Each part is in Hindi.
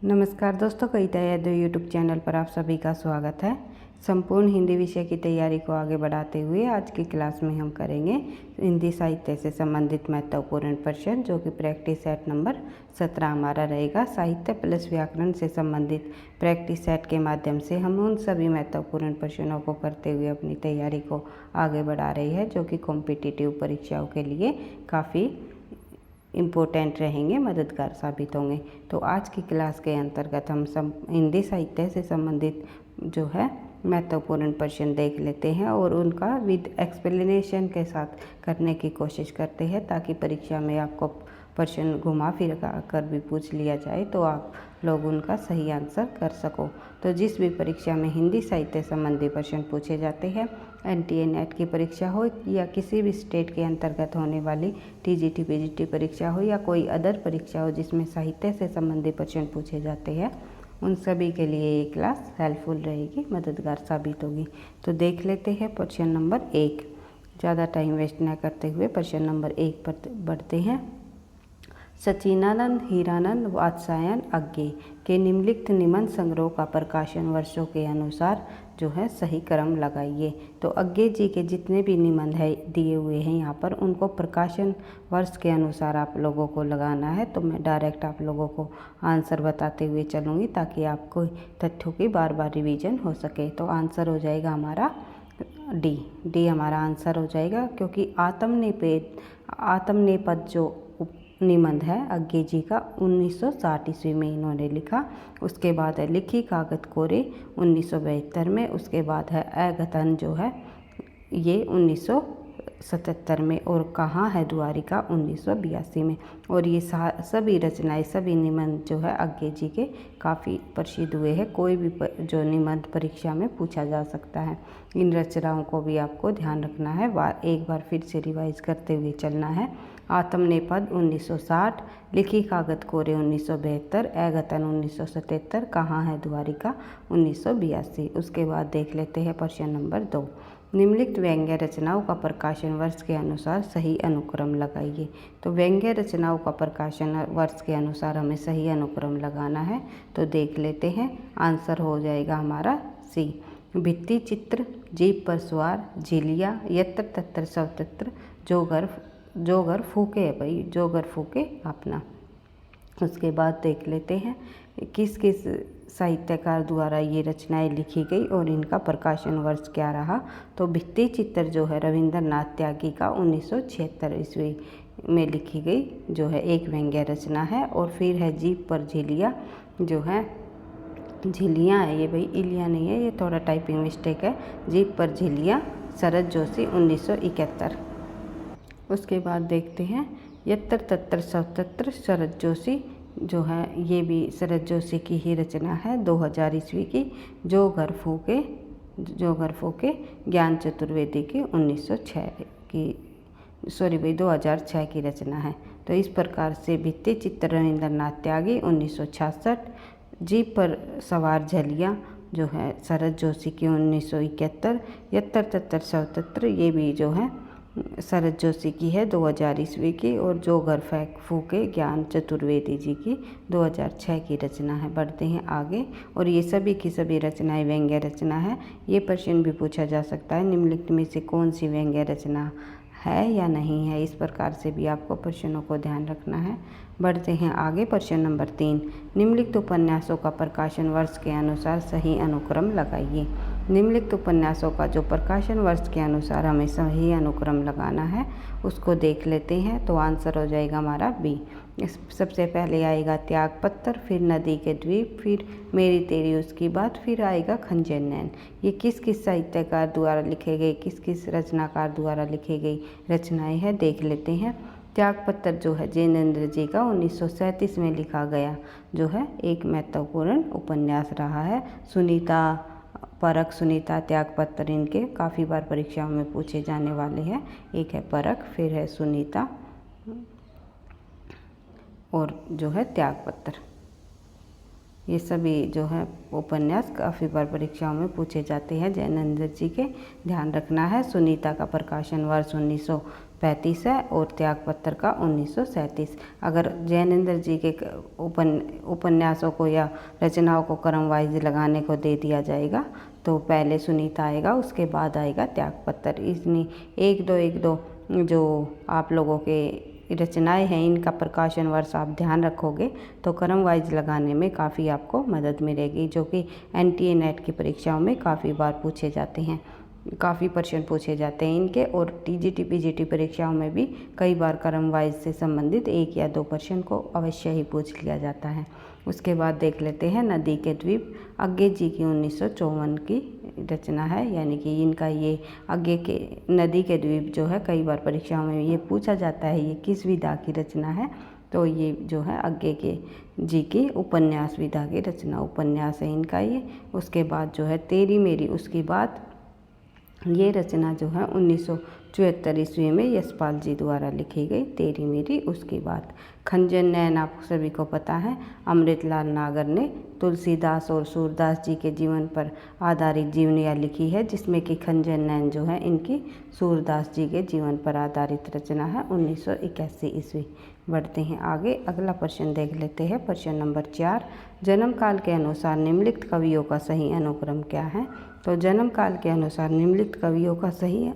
नमस्कार दोस्तों, कविता यादव यूट्यूब चैनल पर आप सभी का स्वागत है। संपूर्ण हिंदी विषय की तैयारी को आगे बढ़ाते हुए आज की क्लास में हम करेंगे हिंदी साहित्य से संबंधित महत्वपूर्ण प्रश्न, जो कि प्रैक्टिस सेट नंबर 17 हमारा रहेगा। साहित्य प्लस व्याकरण से संबंधित प्रैक्टिस सेट के माध्यम से हम उन सभी महत्वपूर्ण प्रश्नों को करते हुए अपनी तैयारी को आगे बढ़ा रही है, जो कि कॉम्पिटिटिव परीक्षाओं के लिए काफ़ी इम्पोर्टेंट रहेंगे, मददगार साबित होंगे। तो आज की क्लास के अंतर्गत हम हिंदी साहित्य से संबंधित जो है महत्वपूर्ण प्रश्न देख लेते हैं और उनका विद एक्सप्लेनेशन के साथ करने की कोशिश करते हैं, ताकि परीक्षा में आपको प्रश्न घुमा फिर कर भी पूछ लिया जाए तो आप लोग उनका सही आंसर कर सको। तो जिस भी परीक्षा में हिंदी साहित्य संबंधी प्रश्न पूछे जाते हैं, NTA नेट की परीक्षा हो या किसी भी स्टेट के अंतर्गत होने वाली TGT PGT परीक्षा हो या कोई अदर परीक्षा हो जिसमें साहित्य से संबंधित प्रश्न पूछे जाते हैं, उन सभी के लिए ये क्लास हेल्पफुल रहेगी, मददगार साबित होगी। तो देख लेते हैं प्रश्न नंबर 1। ज़्यादा टाइम वेस्ट न करते हुए प्रश्न नंबर 1 पर बढ़ते हैं। सच्चिदानंद हीरानंद वात्स्यायन अज्ञे के निम्नलिखित निबंध संग्रह का प्रकाशन वर्षों के अनुसार जो है सही क्रम लगाइए। तो अज्ञे जी के जितने भी निबंध है दिए हुए हैं यहाँ पर, उनको प्रकाशन वर्ष के अनुसार आप लोगों को लगाना है। तो मैं डायरेक्ट आप लोगों को आंसर बताते हुए चलूँगी, ताकि आपको तथ्यों की बार बार रिवीजन हो सके। तो आंसर हो जाएगा हमारा डी हमारा आंसर हो जाएगा, क्योंकि आत्मनेपद जो निबंध है अज्ञे जी का 1960 ईस्वी में इन्होंने लिखा। उसके बाद है लिखी कागज कोरे 1972 में। उसके बाद है अगथन जो है ये 1977 में, और कहाँ है द्वारिका 1982 में। और ये सभी रचनाएं, सभी निबंध जो है अज्ञे जी के काफ़ी प्रसिद्ध हुए हैं। कोई भी जो निबंध परीक्षा में पूछा जा सकता है। इन रचनाओं को भी आपको ध्यान रखना है, एक बार फिर से रिवाइज करते हुए चलना है। आत्मनेपद 1960, लिखी कागज कोरे 1972, अगथन 1977, कहाँ है द्वारिका 1982। उसके बाद देख लेते हैं प्रश्न नंबर 2। निम्नलिखित व्यंग्य रचनाओं का प्रकाशन वर्ष के अनुसार सही अनुक्रम लगाइए। तो व्यंग्य रचनाओं का प्रकाशन वर्ष के अनुसार हमें सही अनुक्रम लगाना है। तो देख लेते हैं, आंसर हो जाएगा हमारा सी। भित्ति चित्र, जीप पर सवार, झिलिया, यत्र तत्र सर्वत्र, जोगर फूके है भाई, जोगर फूके अपना। उसके बाद देख लेते हैं किस किस साहित्यकार द्वारा ये रचनाएं लिखी गई और इनका प्रकाशन वर्ष क्या रहा। तो भित्ति चित्र जो है रविंद्रनाथ त्यागी का 1976 ईस्वी में लिखी गई जो है एक व्यंग्य रचना है। और फिर है जीप पर झिलिया, जो है झिलियाँ है ये भाई, इलिया नहीं है, ये थोड़ा टाइपिंग मिस्टेक है। जीप पर झिलिया, शरद जोशी 1971। उसके बाद देखते हैं यत्र तत्र सर्वत्र, शरद जोशी जो है ये भी शरद जोशी की ही रचना है 2000 ईस्वी की। जो घर फूके ज्ञान चतुर्वेदी की 1906 की 2006 की रचना है। तो इस प्रकार से भित्ति चित्र रविंद्रनाथ त्यागी 1966, जीप पर सवार झलिया जो है शरद जोशी की 1971, यत्र तत्र सर्वत्र ये भी जो है शरद जोशी की है 2000 ईस्वी की। और जो घर फूके ज्ञान चतुर्वेदी जी की 2006 की रचना है। बढ़ते हैं आगे, और ये सभी की सभी रचनाएं व्यंग्य रचना है। ये प्रश्न भी पूछा जा सकता है, निम्नलिखित में से कौन सी व्यंग्य रचना है या नहीं है। इस प्रकार से भी आपको प्रश्नों को ध्यान रखना है। बढ़ते हैं आगे, प्रश्न नंबर 3। निम्नलिखित उपन्यासों का प्रकाशन वर्ष के अनुसार सही अनुक्रम लगाइए। निम्नलिखित उपन्यासों का जो प्रकाशन वर्ष के अनुसार हमें सही अनुक्रम लगाना है, उसको देख लेते हैं। तो आंसर हो जाएगा हमारा बी। सबसे पहले आएगा त्याग पत्र, फिर नदी के द्वीप, फिर मेरी तेरी उसकी बात, फिर आएगा खंजर नैन। ये किस किस साहित्यकार द्वारा लिखे गए, किस किस रचनाकार द्वारा लिखी गई रचनाएं हैं, देख लेते हैं। त्याग पत्र जो है जैनेन्द्र जी का 1937 में लिखा गया जो है एक महत्वपूर्ण उपन्यास रहा है। सुनीता त्याग पत्र इनके काफ़ी बार परीक्षाओं में पूछे जाने वाले हैं। एक है परख, फिर है सुनीता, और जो है त्याग पत्र। ये सभी जो है उपन्यास काफ़ी बार परीक्षाओं में पूछे जाते हैं जैनेन्द्र जी के, ध्यान रखना है। सुनीता का प्रकाशन वर्ष 1935 है और त्यागपत्र का 1937। अगर जैनेंद्र जी के उपन्यासों को या रचनाओं को क्रम वाइज लगाने को दे दिया जाएगा तो पहले सुनीता आएगा, उसके बाद आएगा त्यागपत्र। इसमें एक दो जो आप लोगों के रचनाएं हैं इनका प्रकाशन वर्ष आप ध्यान रखोगे तो क्रम वाइज लगाने में काफ़ी आपको मदद मिलेगी, जो कि NTA नेट की परीक्षाओं में काफ़ी बार पूछे जाते हैं, काफ़ी प्रश्न पूछे जाते हैं इनके। और TGT PGT परीक्षाओं में भी कई बार क्रम वाइज से संबंधित 1 या 2 प्रश्न को अवश्य ही पूछ लिया जाता है। उसके बाद देख लेते हैं नदी के द्वीप। अज्ञे जी की 1954 की रचना है, यानी कि इनका ये अज्ञे के नदी के द्वीप जो है कई बार परीक्षाओं में ये पूछा जाता है ये किस विधा की रचना है, तो ये जो है अज्ञे के जी की उपन्यास विधा की रचना, उपन्यास है इनका ये। उसके बाद जो है तेरी मेरी उसकी बात, ये रचना जो है 1974 ईस्वी में यशपाल जी द्वारा लिखी गई, तेरी मेरी उसकी बात। खंजन नैन आप सभी को पता है अमृतलाल नागर ने तुलसीदास और सूरदास जी के जीवन पर आधारित जीवनियाँ लिखी है, जिसमें कि खंजन नैन जो है इनकी सूरदास जी के जीवन पर आधारित रचना है 1981 ईस्वी। बढ़ते हैं आगे, अगला प्रश्न देख लेते हैं। प्रश्न नंबर 4, जन्म काल के अनुसार निम्नलिखित कवियों का सही अनुक्रम क्या है? तो जन्म काल के अनुसार निम्नलिखित कवियों का सही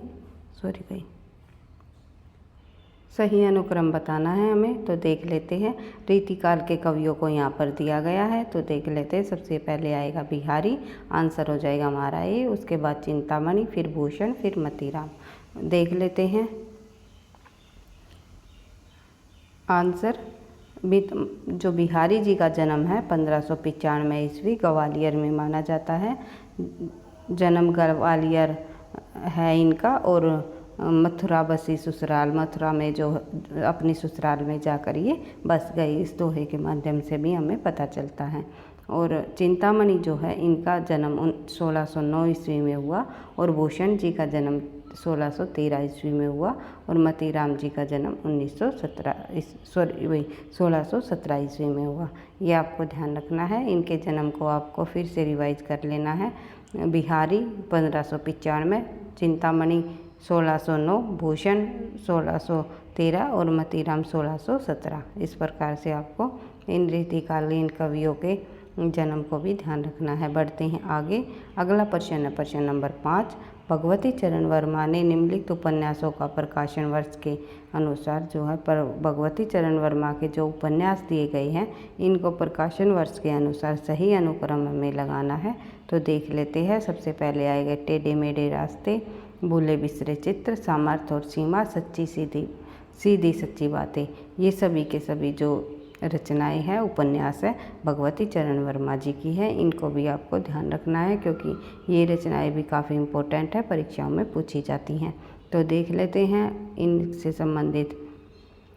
अनुक्रम बताना है हमें। तो देख लेते हैं, रीतिकाल के कवियों को यहाँ पर दिया गया है, तो देख लेते हैं। सबसे पहले आएगा बिहारी, आंसर हो जाएगा हमारा ये। उसके बाद चिंतामणि, फिर भूषण, फिर मतीराम। देख लेते हैं आंसर। जो बिहारी जी का जन्म है 1595 ईस्वी ग्वालियर में माना जाता है, जन्म ग्वालियर है इनका। और मथुरा बसी ससुराल, मथुरा में जो अपनी ससुराल में जाकर ये बस गई, इस दोहे के माध्यम से भी हमें पता चलता है। और चिंतामणि जो है इनका जन्म 1609 ईस्वी में हुआ, और भूषण जी का जन्म 1613 ईस्वी में हुआ, और मतीराम जी का जन्म 1617 ईस्वी में हुआ। ये आपको ध्यान रखना है। इनके जन्म को आपको फिर से रिवाइज कर लेना है। बिहारी 1595, चिंतामणि 1609, भूषण 1613 और मतीराम 1617। इस प्रकार से आपको इन रीतिकालीन कवियों के जन्म को भी ध्यान रखना है। बढ़ते हैं आगे, अगला प्रश्न है प्रश्न नंबर 5, भगवती चरण वर्मा ने निम्नलिखित उपन्यासों का प्रकाशन वर्ष के अनुसार जो है पर भगवती चरण वर्मा के जो उपन्यास दिए गए हैं इनको प्रकाशन वर्ष के अनुसार सही अनुक्रम में लगाना है। तो देख लेते हैं। सबसे पहले आएगा टेढ़े मेढ़े रास्ते, भूले बिसरे चित्र, सामर्थ्य और सीमा, सच्ची सीधी सच्ची बातें। ये सभी के सभी जो रचनाएं हैं, उपन्यास है, भगवती चरण वर्मा जी की है। इनको भी आपको ध्यान रखना है क्योंकि ये रचनाएं भी काफ़ी इम्पोर्टेंट है, परीक्षाओं में पूछी जाती हैं। तो देख लेते हैं इनसे संबंधित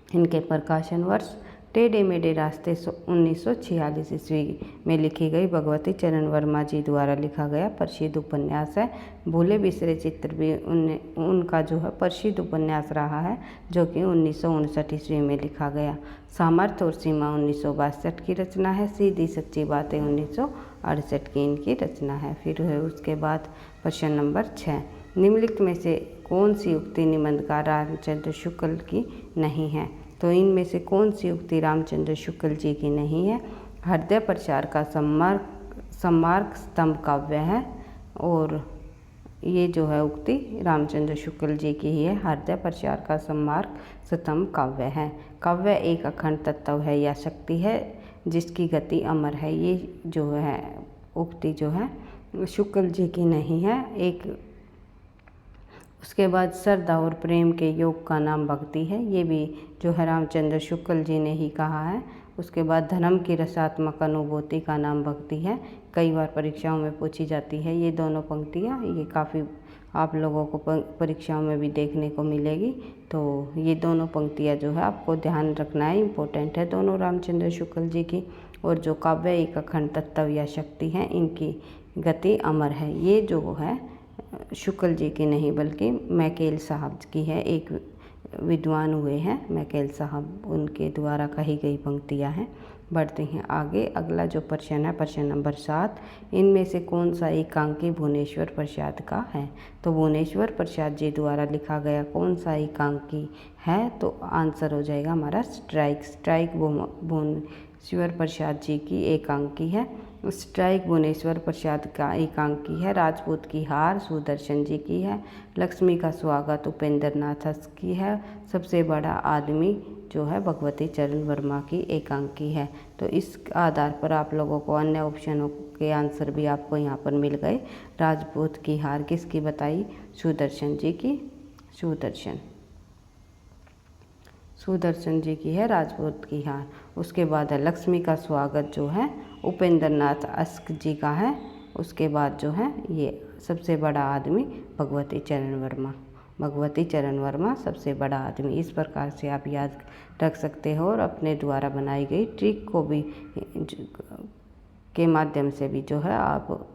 इनके प्रकाशन वर्ष। टेढ़े मेढ़े रास्ते 1946 ईस्वी में लिखी गई भगवती चरण वर्मा जी द्वारा लिखा गया प्रसिद्ध उपन्यास है। भूले बिसरे चित्र भी उनका जो है प्रसिद्ध उपन्यास रहा है, जो कि 1959 ईस्वी में लिखा गया। सामर्थ्य और सीमा 1962 की रचना है। सीधी सच्ची बातें 1968 की इनकी रचना है। फिर है उसके बाद प्रश्न नंबर 6, निम्नलिखित में से कौन सी उक्ति निबंधकार रामचंद्र शुक्ल की नहीं है? तो इनमें से कौन सी उक्ति रामचंद्र शुक्ल जी की नहीं है? हृदय प्रचार का सम्मार्ग स्तंभ काव्य है, और ये जो है उक्ति रामचंद्र शुक्ल जी की ही है। हृदय प्रचार का सम्मार्ग स्तंभ काव्य है। काव्य एक अखंड तत्व है या शक्ति है जिसकी गति अमर है। ये जो है उक्ति जो है शुक्ल जी की नहीं है। उसके बाद श्रद्धा और प्रेम के योग का नाम भक्ति है। ये भी जो है रामचंद्र शुक्ल जी ने ही कहा है। उसके बाद धर्म की रसात्मक अनुभूति का नाम भक्ति है। कई बार परीक्षाओं में पूछी जाती है ये दोनों पंक्तियाँ। ये काफ़ी आप लोगों को परीक्षाओं में भी देखने को मिलेगी। तो ये दोनों पंक्तियाँ जो है आपको ध्यान रखना है, इम्पोर्टेंट है दोनों रामचंद्र शुक्ल जी की। और जो काव्य एक अखंड तत्व या शक्ति है, इनकी गति अमर है। ये जो है शुक्ल जी की नहीं बल्कि मैकेल साहब की है। एक विद्वान हुए हैं मैकेल साहब, उनके द्वारा कही गई पंक्तियाँ हैं। बढ़ते हैं आगे। अगला जो प्रश्न है प्रश्न नंबर 7, इनमें से कौन सा एकांकी भुवनेश्वर प्रसाद का है। तो भुवनेश्वर प्रसाद जी द्वारा लिखा गया कौन सा एकांकी है, तो आंसर हो जाएगा हमारा स्ट्राइक भुवनेश्वर प्रसाद जी की एकांकी है। स्ट्राइक भुवनेश्वर प्रसाद का एकांकी है। राजपूत की हार सुदर्शन जी की है। लक्ष्मी का स्वागत उपेंद्र नाथ की है। सबसे बड़ा आदमी जो है भगवती चरण वर्मा की एकांकी है। तो इस आधार पर आप लोगों को अन्य ऑप्शनों के आंसर भी आपको यहाँ पर मिल गए। राजपूत की हार किसकी बताई, सुदर्शन जी की, सुदर्शन जी की है राजपूत की हार। उसके बाद है लक्ष्मी का स्वागत जो है उपेंद्र नाथ अस्क जी का है। उसके बाद जो है ये सबसे बड़ा आदमी भगवती चरण वर्मा सबसे बड़ा आदमी। इस प्रकार से आप याद रख सकते हो और अपने द्वारा बनाई गई ट्रिक को भी के माध्यम से भी जो है आप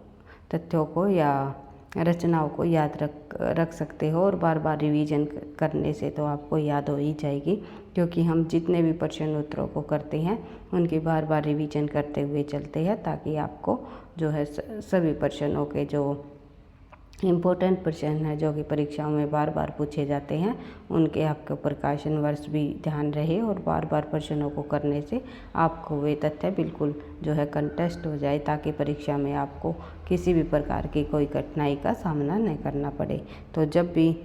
तथ्यों को या रचनाओं को याद रख सकते हो। और बार बार रिवीजन करने से तो आपको याद हो ही जाएगी, क्योंकि हम जितने भी प्रश्न उत्तरों को करते हैं उनकी बार बार रिवीजन करते हुए चलते हैं, ताकि आपको जो है सभी प्रश्नों के जो इम्पोर्टेंट प्रश्न है जो कि परीक्षाओं में बार बार पूछे जाते हैं उनके आपके प्रकाशन वर्ष भी ध्यान रहे, और बार बार प्रश्नों को करने से आपको वे तथ्य बिल्कुल जो है कंटेस्ट हो जाए, ताकि परीक्षा में आपको किसी भी प्रकार की कोई कठिनाई का सामना नहीं करना पड़े। तो जब भी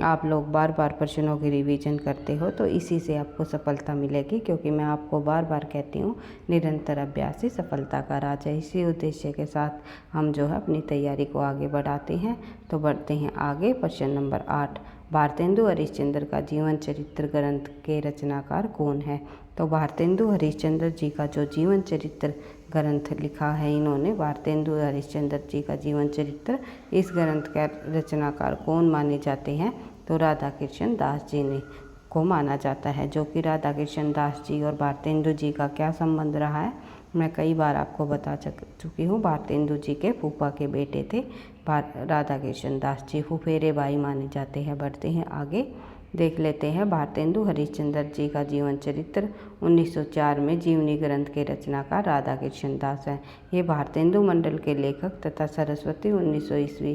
आप लोग बार बार प्रश्नों की रिवीजन करते हो तो इसी से आपको सफलता मिलेगी, क्योंकि मैं आपको बार बार कहती हूँ निरंतर अभ्यास ही सफलता का राज है। इसी उद्देश्य के साथ हम जो है अपनी तैयारी को आगे बढ़ाते हैं। तो बढ़ते हैं आगे। प्रश्न नंबर 8, भारतेंदु हरिश्चंद्र का जीवन चरित्र ग्रंथ के रचनाकार कौन है। तो भारतेंदु हरिश्चंद्र जी का जो जीवन चरित्र ग्रंथ लिखा है इन्होंने, भारतेंदु हरिश्चंद्र जी का जीवन चरित्र, इस ग्रंथ का रचनाकार कौन माने जाते हैं, तो राधा कृष्ण दास जी ने को माना जाता है। जो कि राधा कृष्ण दास जी और भारतेंदु जी का क्या संबंध रहा है, मैं कई बार आपको बता चुकी हूँ। भारतेंदु जी के फूफा के बेटे थे राधा कृष्ण दास जी, फुफेरे भाई माने जाते हैं। बढ़ते हैं आगे, देख लेते हैं भारतेंदु हरिश्चंद्र जी का जीवन चरित्र 1904 में जीवनी ग्रंथ के रचनाकार राधा कृष्ण दास हैं। ये भारतेंदु मंडल के लेखक तथा सरस्वती 1900 ईस्वी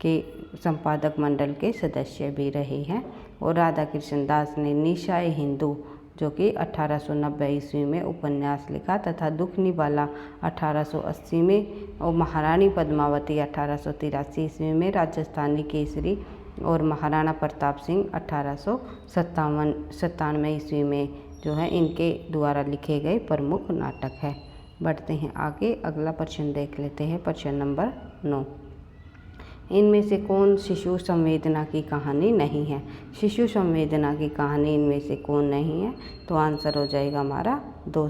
के संपादक मंडल के सदस्य भी रहे हैं। और राधा कृष्ण दास ने निशाए हिंदू जो कि 1890 ईस्वी में उपन्यास लिखा, तथा दुख निवाला 1880 में, और महारानी पद्मावती 1883 ईस्वी में, राजस्थानी केसरी और महाराणा प्रताप सिंह 1897 ईस्वी में जो है इनके द्वारा लिखे गए प्रमुख नाटक है। बढ़ते हैं आगे, अगला प्रश्न देख लेते हैं। प्रश्न नंबर 9, इनमें से कौन शिशु संवेदना की कहानी नहीं है। शिशु संवेदना की कहानी इनमें से कौन नहीं है, तो आंसर हो जाएगा हमारा दो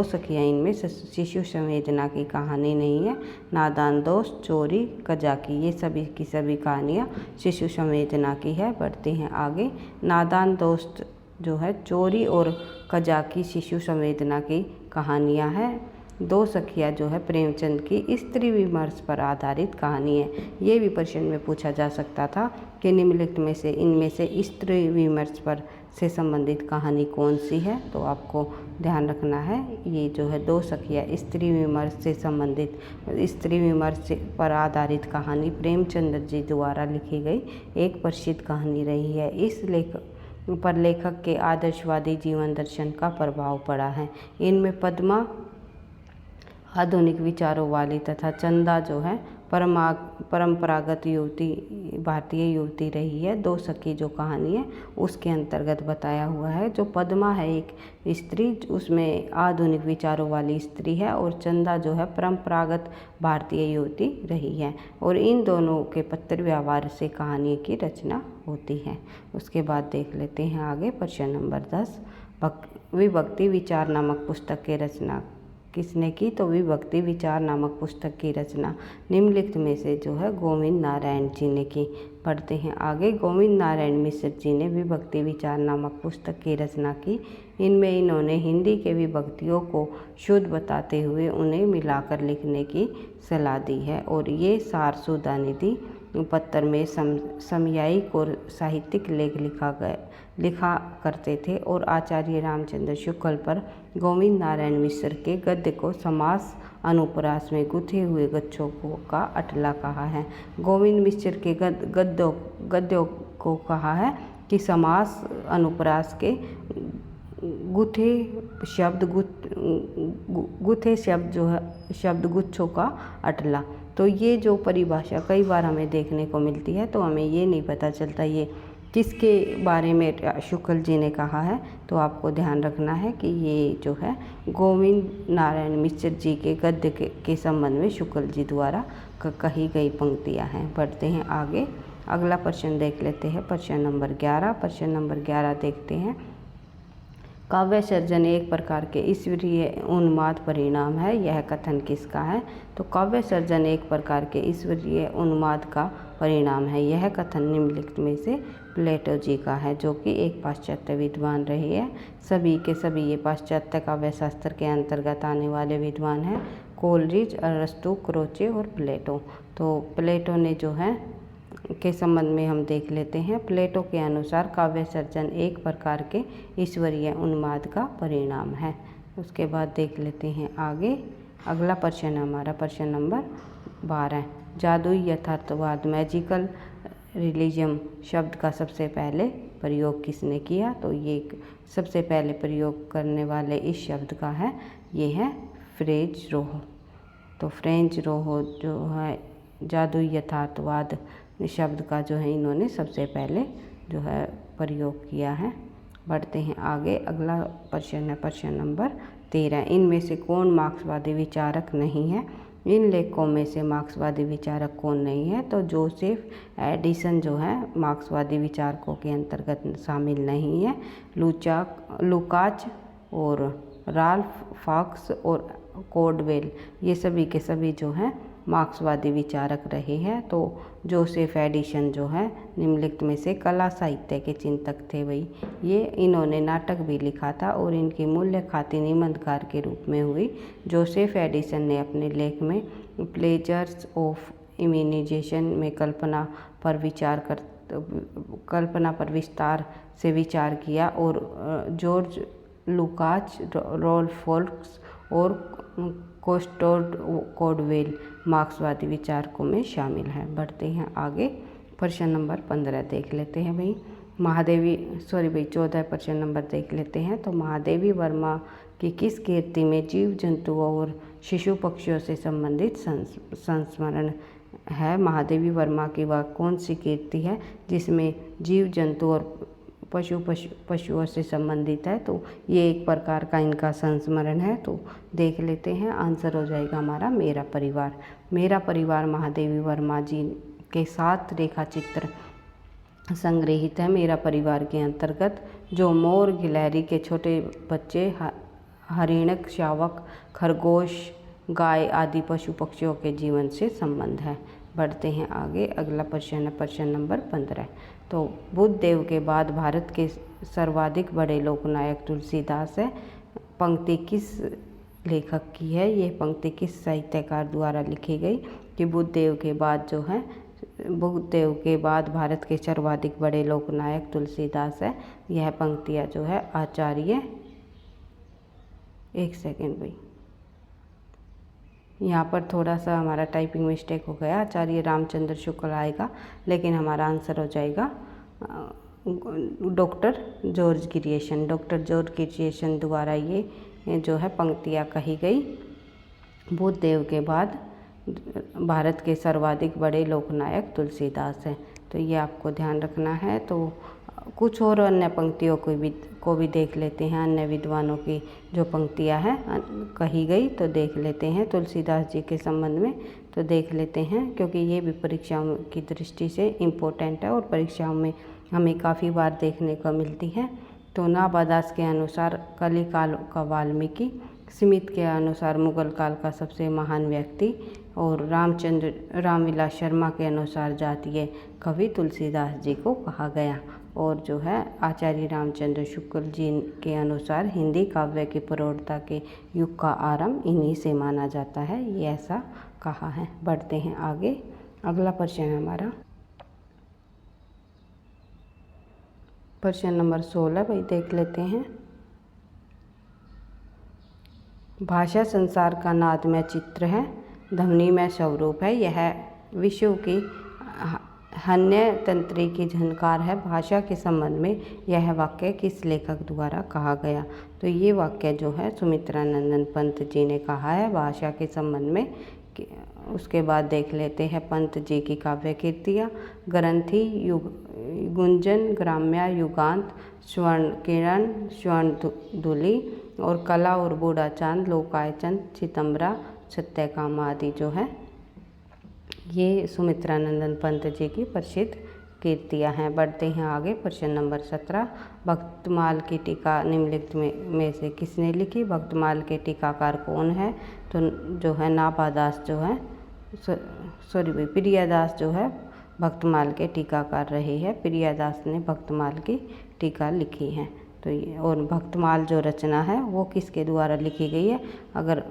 सखियाँ इनमें से शिशु संवेदना की कहानी नहीं है। नादान दोस्त, चोरी, कजाकी, ये सभी की सभी कहानियाँ शिशु संवेदना की है। बढ़ते हैं आगे। नादान दोस्त जो है चोरी और कजाकी शिशु संवेदना की कहानियाँ हैं। दो सखियाँ जो है प्रेमचंद की स्त्री विमर्श पर आधारित कहानी है। ये भी प्रश्न में पूछा जा सकता था कि निम्नलिखित में से इनमें से स्त्री विमर्श पर से संबंधित कहानी कौन सी है, तो आपको ध्यान रखना है ये जो है दो सखियाँ स्त्री विमर्श से संबंधित स्त्री विमर्श पर आधारित कहानी प्रेमचंद जी द्वारा लिखी गई एक प्रसिद्ध कहानी रही है। इस लेखक के आदर्शवादी जीवन दर्शन का प्रभाव पड़ा है। इनमें पद्मा आधुनिक विचारों वाली तथा चंदा जो है परंपरागत भारतीय युवती रही है। दो सखी जो कहानी है उसके अंतर्गत बताया हुआ है। जो पद्मा है एक स्त्री, उसमें आधुनिक विचारों वाली स्त्री है, और चंदा जो है परंपरागत भारतीय युवती रही है, और इन दोनों के पत्र व्यवहार से कहानी की रचना होती है। उसके बाद देख लेते हैं आगे। प्रश्न नंबर 10, विभक्ति विचार नामक पुस्तक की रचना किसने की, तो विभक्ति विचार नामक पुस्तक की रचना निम्नलिखित में से जो है गोविंद नारायण जी ने की। पढ़ते हैं आगे। गोविंद नारायण मिश्र जी ने विभक्ति विचार नामक पुस्तक की रचना की। इनमें इन्होंने हिंदी के विभक्तियों को शुद्ध बताते हुए उन्हें मिलाकर लिखने की सलाह दी है, और ये सार सुधा निधि पत्र में समयायिक और साहित्यिक लेख लिखा करते थे और आचार्य रामचंद्र शुक्ल पर गोविंद नारायण मिश्र के गद्य को समास अनुप्रास में गुथे हुए गच्छों का अटला कहा है। गोविंद मिश्र के गद्यों को कहा है कि समास अनुप्रास के गुथे शब्द जो है शब्द गुच्छों का अटला। तो ये जो परिभाषा कई बार हमें देखने को मिलती है, तो हमें ये नहीं पता चलता ये किसके बारे में शुक्ल जी ने कहा है। तो आपको ध्यान रखना है कि ये जो है गोविंद नारायण मिश्र जी के गद्य के संबंध में शुक्ल जी द्वारा कही गई पंक्तियाँ हैं। बढ़ते हैं आगे, अगला प्रश्न देख लेते हैं, प्रश्न नंबर 11। प्रश्न नंबर 11 देखते हैं, काव्य सर्जन एक प्रकार के ईश्वरीय उन्माद परिणाम है, यह कथन किसका है। तो काव्य सर्जन एक प्रकार के ईश्वरीय उन्माद का परिणाम है, यह कथन निम्नलिखित में से प्लेटो जी का है, जो कि एक पाश्चात्य विद्वान रहे हैं। सभी के सभी ये पाश्चात्य काव्य शास्त्र के अंतर्गत आने वाले विद्वान हैं, कोलरिज, अरस्तु, क्रोचे और प्लेटो। तो प्लेटो ने जो है के संबंध में हम देख लेते हैं। प्लेटो के अनुसार काव्य सर्जन एक प्रकार के ईश्वरीय उन्माद का परिणाम है। उसके बाद देख लेते हैं आगे, अगला प्रश्न हमारा प्रश्न नंबर 12, जादुई यथार्थवाद मैजिकल रिलीजम शब्द का सबसे पहले प्रयोग किसने किया। तो ये सबसे पहले प्रयोग करने वाले इस शब्द का है, ये है फ्रेंच रोह। तो फ्रेंच रोह जो है जादुई यथार्थवाद शब्द का जो है इन्होंने सबसे पहले जो है प्रयोग किया है। बढ़ते हैं आगे, अगला प्रश्न है प्रश्न नंबर 13, इनमें से कौन मार्क्सवादी विचारक नहीं है। इन लेखकों में से मार्क्सवादी विचारक कौन नहीं है। तो जोसेफ एडिसन जो है मार्क्सवादी विचारकों के अंतर्गत शामिल नहीं है। लुकाच और राल्फ फॉक्स और कोडवेल ये सभी के सभी जो हैं मार्क्सवादी विचारक रहे हैं। तो जोसेफ एडिसन जो है निम्नलिखित में से कला साहित्य के चिंतक थे भाई। ये इन्होंने नाटक भी लिखा था और इनकी मूल्य ख्याति निबंधकार के रूप में हुई। जोसेफ एडिसन ने अपने लेख में प्लेजर्स ऑफ इमेजिनेशन में कल्पना पर विस्तार से विचार किया और जॉर्ज लुकाच, रोल्फ फॉक्स और कोडवेल मार्क्सवादी विचारकों में शामिल हैं। बढ़ते हैं आगे, प्रश्न नंबर 15 देख लेते हैं भाई। 14 प्रश्न नंबर देख लेते हैं। तो महादेवी वर्मा की किस कीर्ति में जीव जंतुओं और शिशु पक्षियों से संबंधित संस्मरण है। महादेवी वर्मा की वह कौन सी कीर्ति है जिसमें जीव जंतु और पशुओं से संबंधित है। तो ये एक प्रकार का इनका संस्मरण है। तो देख लेते हैं, आंसर हो जाएगा हमारा मेरा परिवार। मेरा परिवार महादेवी वर्मा जी के 7 रेखा चित्र संग्रहित है। मेरा परिवार के अंतर्गत जो मोर, गिलहरी के छोटे बच्चे, हरिणक, शावक, खरगोश, गाय आदि पशु पक्षियों के जीवन से संबंध है। बढ़ते हैं आगे, अगला प्रश्न है प्रश्न नंबर 15। तो बुद्ध देव के बाद भारत के सर्वाधिक बड़े लोकनायक तुलसीदास है। पंक्ति किस लेखक की है। ये पंक्ति किस साहित्यकार द्वारा लिखी गई कि बुद्ध देव के बाद भारत के सर्वाधिक बड़े लोकनायक तुलसीदास है। यह पंक्तियाँ जो है आचार्य, एक सेकेंड भाई, यहाँ पर थोड़ा सा हमारा टाइपिंग मिस्टेक हो गया, आचार्य रामचंद्र शुक्ल आएगा, लेकिन हमारा आंसर हो जाएगा डॉक्टर जॉर्ज ग्रियर्सन द्वारा ये जो है पंक्तियाँ कही गई। बुद्ध देव के बाद भारत के सर्वाधिक बड़े लोकनायक तुलसीदास हैं। तो ये आपको ध्यान रखना है। तो कुछ और अन्य पंक्तियों को भी देख लेते हैं, अन्य विद्वानों की जो पंक्तियां हैं कही गई, तो देख लेते हैं तुलसीदास जी के संबंध में। तो देख लेते हैं, क्योंकि ये भी परीक्षाओं की दृष्टि से इम्पोर्टेंट है और परीक्षाओं में हमें काफ़ी बार देखने को मिलती है। तो नाबादास के अनुसार कली काल का वाल्मीकि, स्मिथ के अनुसार मुगल काल का सबसे महान व्यक्ति और रामविलास शर्मा के अनुसार जातीय कवि तुलसीदास जी को कहा गया। और जो है आचार्य रामचंद्र शुक्ल जी के अनुसार हिंदी काव्य की प्रौढ़ता के युग का आरंभ इन्हीं से माना जाता है, ये ऐसा कहा है। बढ़ते हैं आगे, अगला प्रश्न है हमारा प्रश्न नंबर 16 भाई देख लेते हैं। भाषा संसार का नादमय चित्र है, ध्वनिमय स्वरूप है, यह विश्व की अन्य तंत्री की झनकार है। भाषा के संबंध में यह वाक्य किस लेखक द्वारा कहा गया? तो ये वाक्य जो है सुमित्रा नंदन पंत जी ने कहा है भाषा के संबंध में। उसके बाद देख लेते हैं पंत जी की काव्य कृतियाँ। ग्रंथि, गुंजन, ग्राम्या, युगांत, स्वर्ण किरण, स्वर्ण धुली और कला और बूढ़ा चांद, लोकायचन, चितंबरा, सत्यकाम आदि जो है ये सुमित्रा नंदन पंत जी की प्रसिद्ध कृतियाँ हैं। बढ़ते हैं आगे। प्रश्न नंबर 17, भक्तमाल की टीका निम्नलिखित में से किसने लिखी? भक्तमाल के टीकाकार कौन है? तो जो है नाभादास जो है प्रियादास जो है भक्तमाल के टीकाकार रही है। प्रियादास ने भक्तमाल की टीका लिखी है। तो ये और भक्तमाल जो रचना है वो किसके द्वारा लिखी गई है? अगर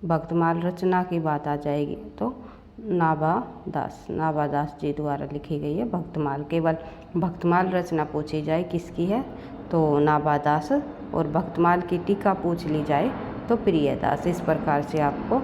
भक्तमाल रचना की बात आ जाएगी तो नाभादास जी द्वारा लिखी गई है भक्तमाल। केवल भक्तमाल रचना पूछी जाए किसकी है तो नाभादास, और भक्तमाल की टीका पूछ ली जाए तो प्रियदास। इस प्रकार से आपको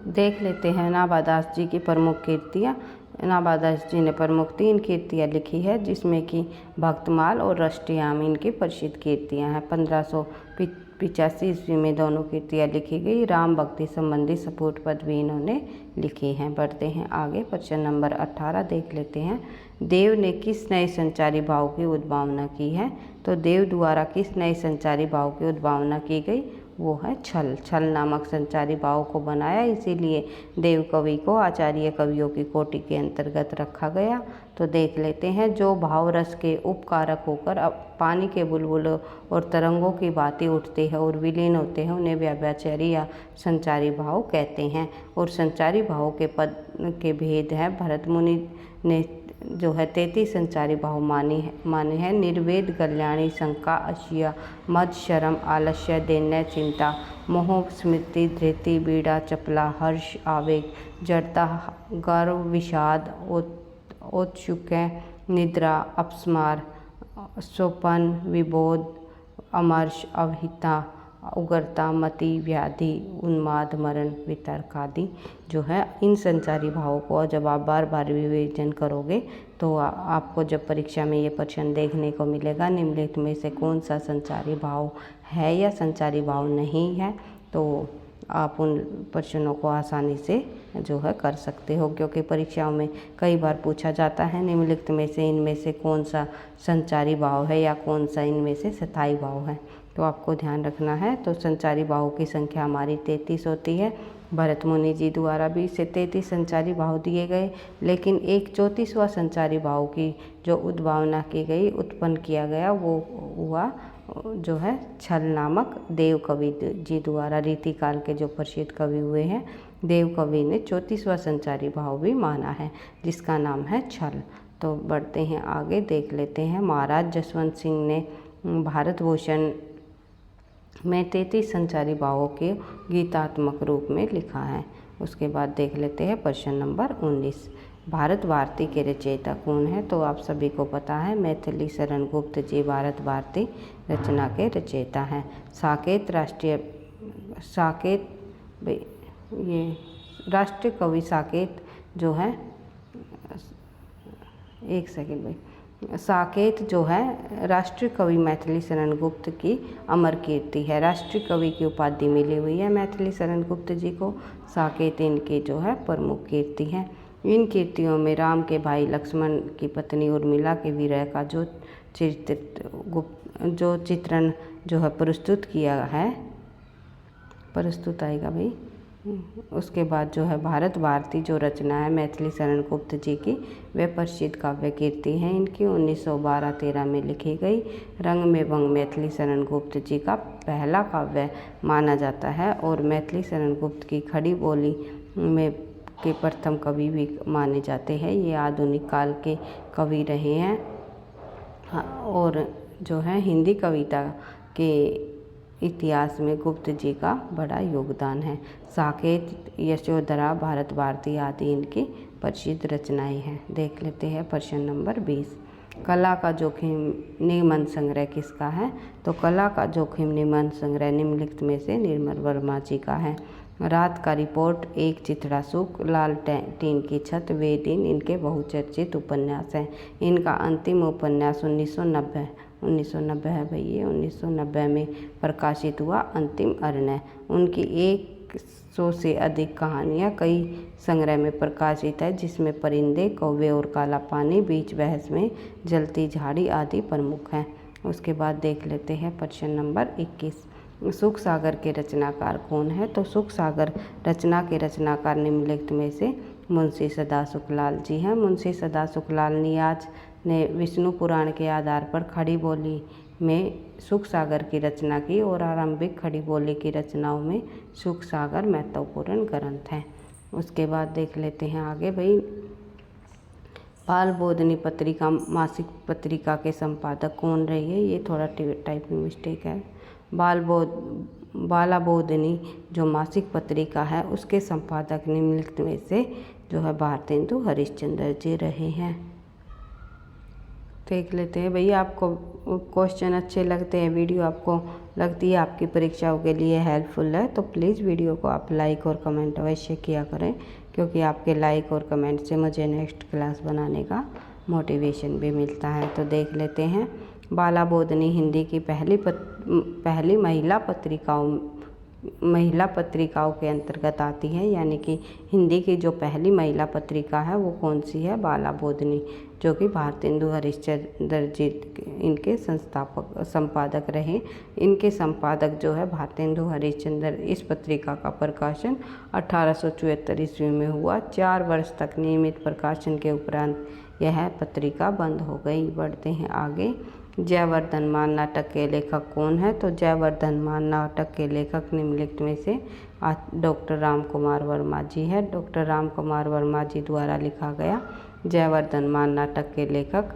देख लेते हैं नाभादास जी की प्रमुख कृतियाँ। नाभादास जी ने प्रमुख 3 कृतियाँ लिखी है जिसमें कि भक्तमाल और राष्ट्रयामी की प्रसिद्ध कृतियाँ हैं। 1585 ईस्वी में दोनों कृतियाँ लिखी गई। राम भक्ति संबंधी स्फुट पद भी इन्होंने लिखी हैं। बढ़ते हैं आगे। प्रश्न नंबर 18 देख लेते हैं। देव ने किस नए संचारी भाव की उद्भावना की है? तो देव द्वारा किस नए संचारी भाव की उद्भावना की गई? वो है छल। छल नामक संचारी भाव को बनाया, इसीलिए देव कवि को आचार्य कवियों की कोटि के अंतर्गत रखा गया। तो देख लेते हैं। जो भाव रस के उपकारक होकर अब पानी के बुलबुलों और तरंगों की भांति उठते हैं और विलीन होते हैं उन्हें व्याभिचारी या संचारी भाव कहते हैं। और संचारी भाव के पद के भेद हैं। भरत मुनि ने जो है 33 संचारी भाव माने हैं। निर्वेद, कल्याणी, शंका, असिया, मद, शर्म, आलस्य, दैन्य, चिंता, मोह, स्मृति, धृति, पीड़ा, चपला, हर्ष, आवेग, जड़ता, गर्व, विषाद, औत्सुक्य, निद्रा, अपस्मार, स्वपन, विबोध, अमर्ष, अवहिता, उग्रता, मति, व्याधि, उन्माद, मरण, वितर्क आदि जो है इन संचारी भावों को जब आप बार बार विवेचन करोगे तो आपको जब परीक्षा में ये प्रश्न देखने को मिलेगा निम्नलिखित में से कौन सा संचारी भाव है या संचारी भाव नहीं है, तो आप उन प्रश्नों को आसानी से जो है कर सकते हो। क्योंकि परीक्षाओं में कई बार पूछा जाता है निम्नलिखित में से इनमें से कौन सा संचारी भाव है या कौन सा इनमें से स्थायी भाव है, तो आपको ध्यान रखना है। तो संचारी भावों की संख्या हमारी 33 होती है। भरत मुनि जी द्वारा भी इसे 33 संचारी भाव दिए गए, लेकिन एक 34वां संचारी भाव की जो उद्भावना की गई, उत्पन्न किया गया, वो हुआ जो है छल नामक देव कवि जी द्वारा। रीतिकाल के जो प्रसिद्ध कवि हुए हैं, देव कवि ने 34वां संचारी भाव भी माना है जिसका नाम है छल। तो बढ़ते हैं आगे, देख लेते हैं। महाराज जसवंत सिंह ने भारत भूषण में 33 संचारी भावों के गीतात्मक रूप में लिखा है। उसके बाद देख लेते हैं प्रश्न नंबर 19। भारत भारती के रचयिता कौन है? तो आप सभी को पता है मैथिली शरण गुप्त जी भारत भारती रचना के रचयिता हैं। साकेत ये राष्ट्रीय कवि साकेत जो है, एक सेकंड भाई, साकेत जो है राष्ट्रीय कवि मैथिली शरण गुप्त की अमर कीर्ति है। राष्ट्रीय कवि की उपाधि मिली हुई है मैथिली शरण गुप्त जी को। साकेत इनकी जो है प्रमुख कीर्ति है। इन कीर्तियों में राम के भाई लक्ष्मण की पत्नी उर्मिला के विरह का जो चित्रण जो है प्रस्तुत किया है, प्रस्तुत आएगा भाई। उसके बाद जो है भारत भारती जो रचना है मैथिली शरण गुप्त जी की, वे प्रसिद्ध काव्य कीर्ति हैं इनकी। 1912-13 में लिखी गई रंग में भंग मैथिली शरण गुप्त जी का पहला काव्य माना जाता है और मैथिली शरण गुप्त की खड़ी बोली में के प्रथम कवि भी माने जाते हैं। ये आधुनिक काल के कवि रहे हैं और जो है हिंदी कविता के इतिहास में गुप्त जी का बड़ा योगदान है। साकेत, यशोधरा, भारत भारती आदि इनकी प्रसिद्ध रचनाएं हैं। देख लेते हैं प्रश्न नंबर 20। कला का जोखिम निबंध संग्रह किसका है? तो कला का जोखिम निबंध संग्रह निम्नलिखित में से निर्मल वर्मा जी का है। रात का रिपोर्ट, एक चिथड़ा सुख, लाल टीन की छत, वे दिन इनके बहुचर्चित उपन्यास हैं। इनका अंतिम उपन्यास 1990 है भाई, ये 1990 में प्रकाशित हुआ अंतिम अरण्य। उनकी 100 से अधिक कहानियाँ कई संग्रह में प्रकाशित है, जिसमें परिंदे, कौवे और काला पानी, बीच बहस में, जलती झाड़ी आदि प्रमुख हैं। उसके बाद देख लेते हैं प्रश्न नंबर 21। सुख सागर के रचनाकार कौन है? तो सुख सागर रचना के रचनाकार निम्नलिखित में से मुंशी सदा सुखलाल जी हैं। मुंशी सदा सुखलाल नियाज ने विष्णु पुराण के आधार पर खड़ी बोली में सुख सागर की रचना की और आरंभिक खड़ी बोली की रचनाओं में सुख सागर महत्वपूर्ण ग्रंथ हैं। उसके बाद देख लेते हैं आगे भाई, बाल बोधनी पत्रिका मासिक पत्रिका के संपादक कौन रही है? ये थोड़ा टाइपिंग मिस्टेक है। बाला बोधनी जो मासिक पत्रिका है उसके संपादक निम्नलिखित में से जो है भारतेंदु हरिश्चंद्र जी रहे हैं। देख लेते हैं भैया, आपको क्वेश्चन अच्छे लगते हैं, वीडियो आपको लगती है आपकी परीक्षाओं के लिए हेल्पफुल है, तो प्लीज़ वीडियो को आप लाइक और कमेंट अवश्य किया करें, क्योंकि आपके लाइक और कमेंट से मुझे नेक्स्ट क्लास बनाने का मोटिवेशन भी मिलता है। तो देख लेते हैं, बाला बोधनी हिंदी की पहली महिला पत्रिकाओं के अंतर्गत आती है, यानी कि हिंदी की जो पहली महिला पत्रिका है वो कौन सी है? बाला बोधनी, जो कि भारतेंदु हरिश्चंद्र जी इनके संपादक रहे। इनके संपादक जो है भारतेंदु हरिश्चंद्र। इस पत्रिका का प्रकाशन 1874 ईस्वी में हुआ। 4 वर्ष तक नियमित प्रकाशन के उपरांत यह पत्रिका बंद हो गई। बढ़ते हैं आगे, जयवर्धनमान नाटक के लेखक कौन है? तो जयवर्धनमान नाटक के लेखक निम्नलिखित में से डॉक्टर राम कुमार वर्मा जी है। डॉक्टर राम कुमार वर्मा जी द्वारा लिखा गया जयवर्धनमान नाटक के लेखक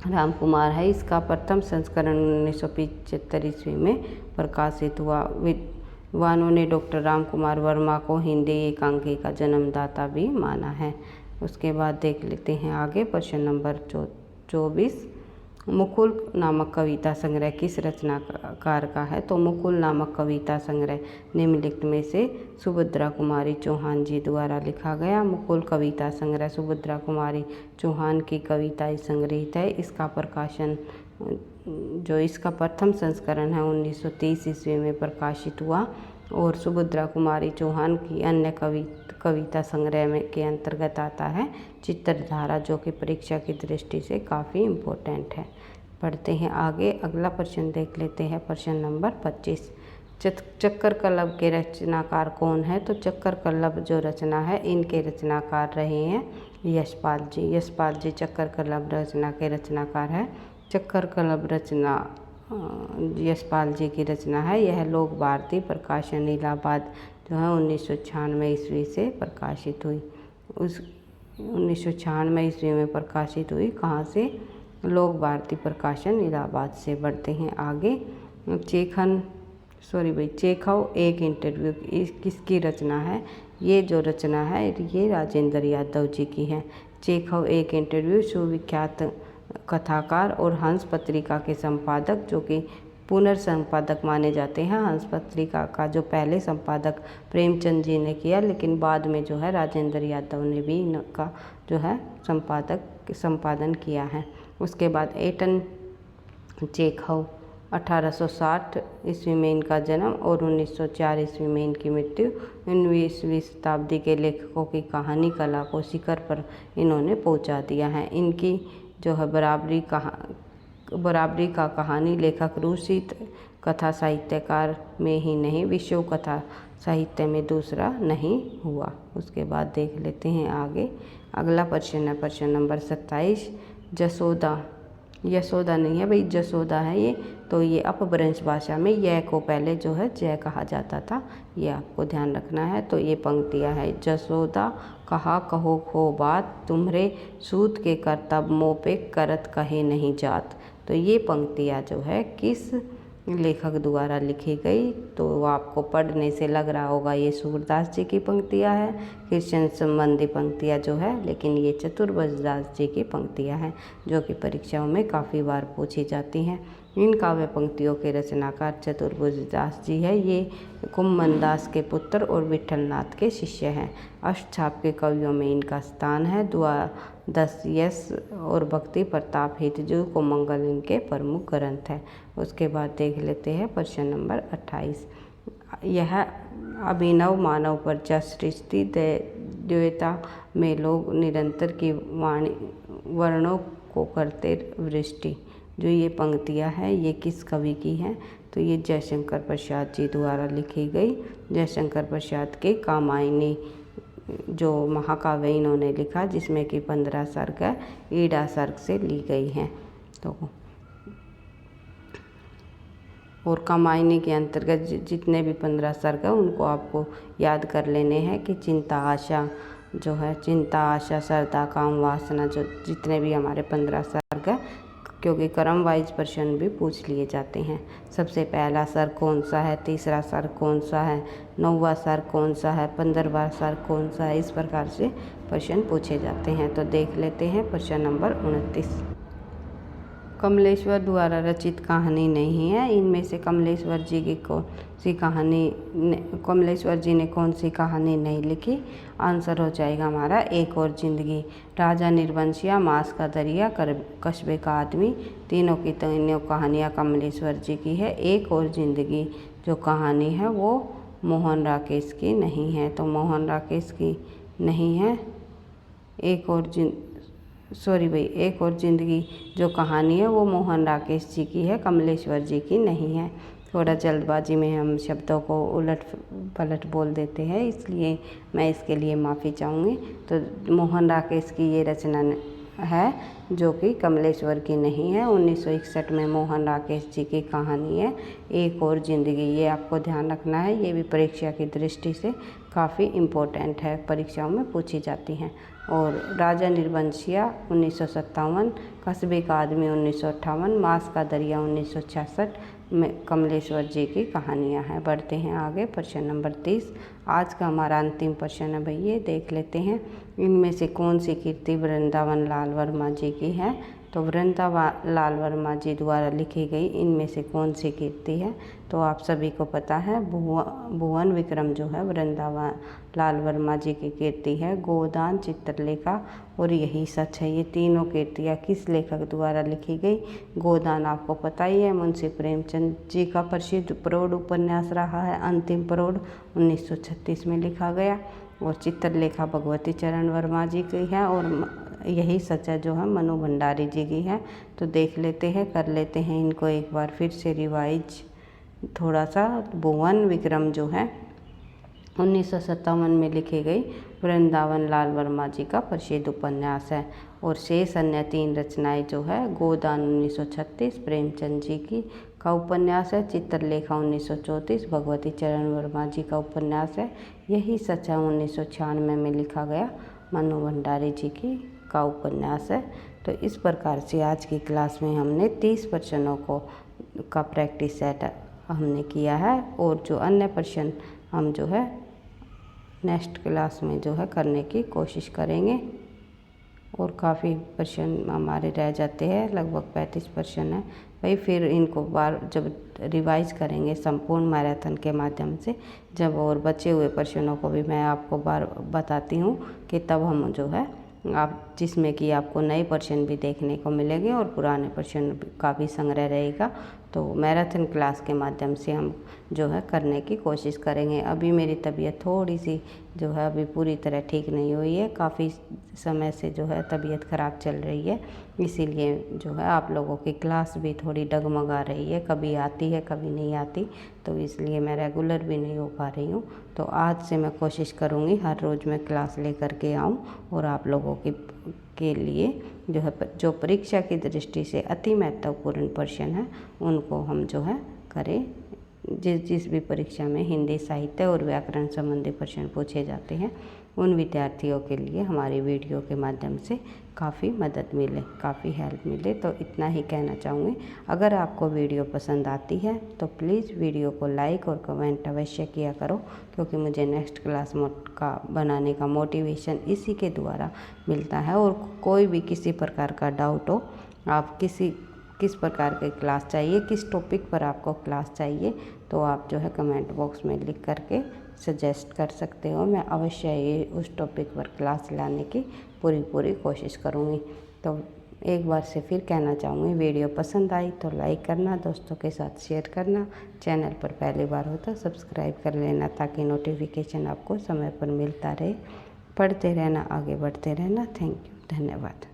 राम कुमार है। इसका प्रथम संस्करण 1975 ईस्वी में प्रकाशित हुआ। विद्वानों ने डॉक्टर राम कुमार वर्मा को हिंदी एकांकी का जन्मदाता भी माना है। उसके बाद देख लेते हैं आगे प्रश्न नंबर 24। मुकुल नामक कविता संग्रह किस रचनाकार का है? तो मुकुल नामक कविता संग्रह निम्नलिखित में से सुभद्रा कुमारी चौहान जी द्वारा लिखा गया। मुकुल कविता संग्रह सुभद्रा कुमारी चौहान की कविताएं संग्रहित है। इसका प्रकाशन इसका प्रथम संस्करण है 1930 ईस्वी में प्रकाशित हुआ और सुभद्रा कुमारी चौहान की अन्य कविता संग्रह में के अंतर्गत आता है चित्रधारा, जो कि परीक्षा की दृष्टि से काफ़ी इम्पोर्टेंट है। पढ़ते हैं आगे, अगला प्रश्न देख लेते हैं प्रश्न नंबर 25। चक्कर कल्लब के रचनाकार कौन है? तो चक्कर कल्लब जो रचना है इनके रचनाकार रहे हैं यशपाल जी। यशपाल जी चक्कर कल्लब रचना के रचनाकार है। चक्कर कल्लब रचना यशपाल जी की रचना है। यह लोक भारती प्रकाशन इलाहाबाद जो है 1996 ईस्वी से प्रकाशित हुई। 1996 ईस्वी में प्रकाशित हुई। कहाँ से? लोक भारती प्रकाशन इलाहाबाद से। बढ़ते हैं आगे, चेखव एक इंटरव्यू किसकी रचना है? ये जो रचना है ये राजेंद्र यादव जी की है। चेखव एक इंटरव्यू सुविख्यात कथाकार और हंस पत्रिका के संपादक, जो कि पुनर्संपादक माने जाते हैं। हंस पत्रिका का जो पहले संपादक प्रेमचंद जी ने किया, लेकिन बाद में जो है राजेंद्र यादव ने भी इनका जो है संपादन किया है। उसके बाद एटन चेखव 1860 ईस्वी में इनका जन्म और 1904 ईस्वी में इनकी मृत्यु। 19वीं शताब्दी के लेखकों की कहानी कला को शिखर पर इन्होंने पहुंचा दिया है। इनकी जो है बराबरी का कहानी लेखक रूसी कथा साहित्यकार में ही नहीं, विश्व कथा साहित्य में दूसरा नहीं हुआ। उसके बाद देख लेते हैं आगे, अगला प्रश्न है प्रश्न नंबर 27। यशोदा नहीं है भाई, जसोदा है ये। तो ये अपभ्रंश भाषा में यह को पहले जो है जय कहा जाता था, ये आपको ध्यान रखना है। तो ये पंक्तियाँ है, जसोदा कहा कहो खो बात, तुम्हारे सूत के करतब मोह पे करत कहे नहीं जात। तो ये पंक्तियाँ जो है किस लेखक द्वारा लिखी गई। तो आपको पढ़ने से लग रहा होगा ये सूरदास जी की पंक्तियाँ हैं, कृष्ण संबंधी पंक्तियाँ जो है, लेकिन ये चतुर्भुजदास जी की पंक्तियाँ हैं जो कि परीक्षाओं में काफ़ी बार पूछी जाती हैं। इन काव्य पंक्तियों के रचनाकार चतुर्भुजदास जी है। ये कुम्मन दास के पुत्र और विठलनाथ के शिष्य हैं। अष्टछाप के कवियों में इनका स्थान है। द्वादश यश और भक्ति प्रताप हितजू को मंगल इनके प्रमुख ग्रंथ है। उसके बाद देख लेते हैं प्रश्न नंबर 28। यह अभिनव मानव प्रजा सृष्टि द्वैता में लोग निरंतर की वाणी वर्णों को करते वृष्टि। जो ये पंक्तियाँ हैं ये किस कवि की हैं? तो ये जयशंकर प्रसाद जी द्वारा लिखी गई। जयशंकर प्रसाद के कामायनी जो महाकाव्य इन्होंने लिखा, जिसमें कि 15 सर्ग है, ईड़ा सर्ग से ली गई हैं। तो और कामायनी के अंतर्गत जितने भी 15 सर्ग हैं उनको आपको याद कर लेने हैं कि चिंता आशा जो है, चिंता आशा श्रद्धा काम वासना, जो जितने भी हमारे 15 सर्ग है, क्योंकि क्रम वाइज प्रश्न भी पूछ लिए जाते हैं। सबसे पहला सर्ग कौन सा है, तीसरा सर्ग कौन सा है, 9वां सर्ग कौन सा है, 15वां सर्ग कौन सा है, इस प्रकार से प्रश्न पूछे जाते हैं। तो देख लेते हैं प्रश्न नंबर 29। कमलेश्वर द्वारा रचित कहानी नहीं है। इनमें से कमलेश्वर जी की कौन सी कहानी, कमलेश्वर जी ने कौन सी कहानी नहीं लिखी? आंसर हो जाएगा हमारा एक और ज़िंदगी। राजा निर्वंशिया, मांस का दरिया, कस्बे का आदमी, तीनों की तीनों कहानियाँ कमलेश्वर जी की है। एक और ज़िंदगी जो कहानी है वो मोहन राकेश की नहीं है। तो मोहन राकेश की नहीं है। एक और ज़िंदगी जो कहानी है वो मोहन राकेश जी की है, कमलेश्वर जी की नहीं है। थोड़ा जल्दबाजी में हम शब्दों को उलट पलट बोल देते हैं, इसलिए मैं इसके लिए माफ़ी चाहूँगी। तो मोहन राकेश की ये रचना है जो कि कमलेश्वर की नहीं है। 1961 में मोहन राकेश जी की कहानी है एक और ज़िंदगी। ये आपको ध्यान रखना है, ये भी परीक्षा की दृष्टि से काफ़ी इम्पोर्टेंट है, परीक्षाओं में पूछी जाती हैं। और राजा निर्वंशिया 1957, कस्बे का आदमी 1958, मांस का दरिया 1966 में कमलेश्वर जी की कहानियाँ हैं। बढ़ते हैं आगे प्रश्न नंबर 30। आज का हमारा अंतिम प्रश्न है भैया, देख लेते हैं। इनमें से कौन सी कीर्ति वृंदावन लाल वर्मा जी की है? तो वृंदावन लाल वर्मा जी द्वारा लिखी गई इनमें से कौन सी कीर्ति है? तो आप सभी को पता है भुवन विक्रम जो है वृंदावन लाल वर्मा जी की कीर्ति है। गोदान, चित्रलेखा और यही सच है, ये तीनों कीर्तियाँ किस लेखक द्वारा लिखी गई? गोदान आपको पता ही है, मुंशी प्रेमचंद जी का प्रसिद्ध प्रौढ़ उपन्यास रहा है। अंतिम प्रौढ़ 1936 में लिखा गया। और चित्रलेखा भगवती चरण वर्मा जी की है। और यही सच है जो है मनु भंडारी जी की है। तो देख लेते हैं, कर लेते हैं इनको एक बार फिर से रिवाइज थोड़ा सा। भुवन विक्रम जो है 1957 में लिखी गई वृंदावन लाल वर्मा जी का प्रसिद्ध उपन्यास है। और शेष अन्य 3 रचनाएं जो है, गोदान 1936 प्रेमचंद जी की का उपन्यास है, चित्रलेखा 1934 भगवती चरण वर्मा जी का उपन्यास है, यही सच है 1996 में लिखा गया मनु भंडारी जी की का उपन्यास है। तो इस प्रकार से आज की क्लास में हमने 30 प्रश्नों का प्रैक्टिस सेट हमने किया है। और जो अन्य प्रश्न हम जो है नेक्स्ट क्लास में जो है करने की कोशिश करेंगे। और काफ़ी प्रश्न हमारे रह जाते हैं, लगभग 35 प्रश्न है भाई। फिर इनको बार जब रिवाइज करेंगे संपूर्ण मैराथन के माध्यम से, जब और बचे हुए प्रश्नों को भी मैं आपको बार बताती हूँ कि तब हम जो है आप जिसमें कि आपको नए प्रश्न भी देखने को मिलेंगे और पुराने प्रश्न का भी संग्रह रहेगा। तो मैराथन क्लास के माध्यम से हम जो है करने की कोशिश करेंगे। अभी मेरी तबीयत थोड़ी सी जो है अभी पूरी तरह ठीक नहीं हुई है, काफ़ी समय से जो है तबीयत ख़राब चल रही है, इसीलिए जो है आप लोगों की क्लास भी थोड़ी डगमगा रही है, कभी आती है कभी नहीं आती, तो इसलिए मैं रेगुलर भी नहीं हो पा रही हूँ। तो आज से मैं कोशिश करूँगी हर रोज़ मैं क्लास लेकर के आऊँ और आप लोगों के लिए जो है जो परीक्षा की दृष्टि से अति महत्वपूर्ण प्रश्न है उनको हम जो है करें। जिस भी परीक्षा में हिंदी साहित्य और व्याकरण संबंधी प्रश्न पूछे जाते हैं उन विद्यार्थियों के लिए हमारी वीडियो के माध्यम से काफ़ी मदद मिले, काफ़ी हेल्प मिले। तो इतना ही कहना चाहूँगी। अगर आपको वीडियो पसंद आती है तो प्लीज़ वीडियो को लाइक और कमेंट अवश्य किया करो, क्योंकि मुझे नेक्स्ट क्लास का बनाने का मोटिवेशन इसी के द्वारा मिलता है। और कोई भी किसी प्रकार का डाउट हो, आप किस प्रकार की क्लास चाहिए, किस टॉपिक पर आपको क्लास चाहिए, तो आप जो है कमेंट बॉक्स में लिख करके सजेस्ट कर सकते हो। मैं अवश्य ये उस टॉपिक पर क्लास लाने की पूरी कोशिश करूँगी। तो एक बार से फिर कहना चाहूँगी, वीडियो पसंद आई तो लाइक करना, दोस्तों के साथ शेयर करना, चैनल पर पहली बार हो तो सब्सक्राइब कर लेना, ताकि नोटिफिकेशन आपको समय पर मिलता रहे। पढ़ते रहना, आगे बढ़ते रहना। थैंक यू, धन्यवाद।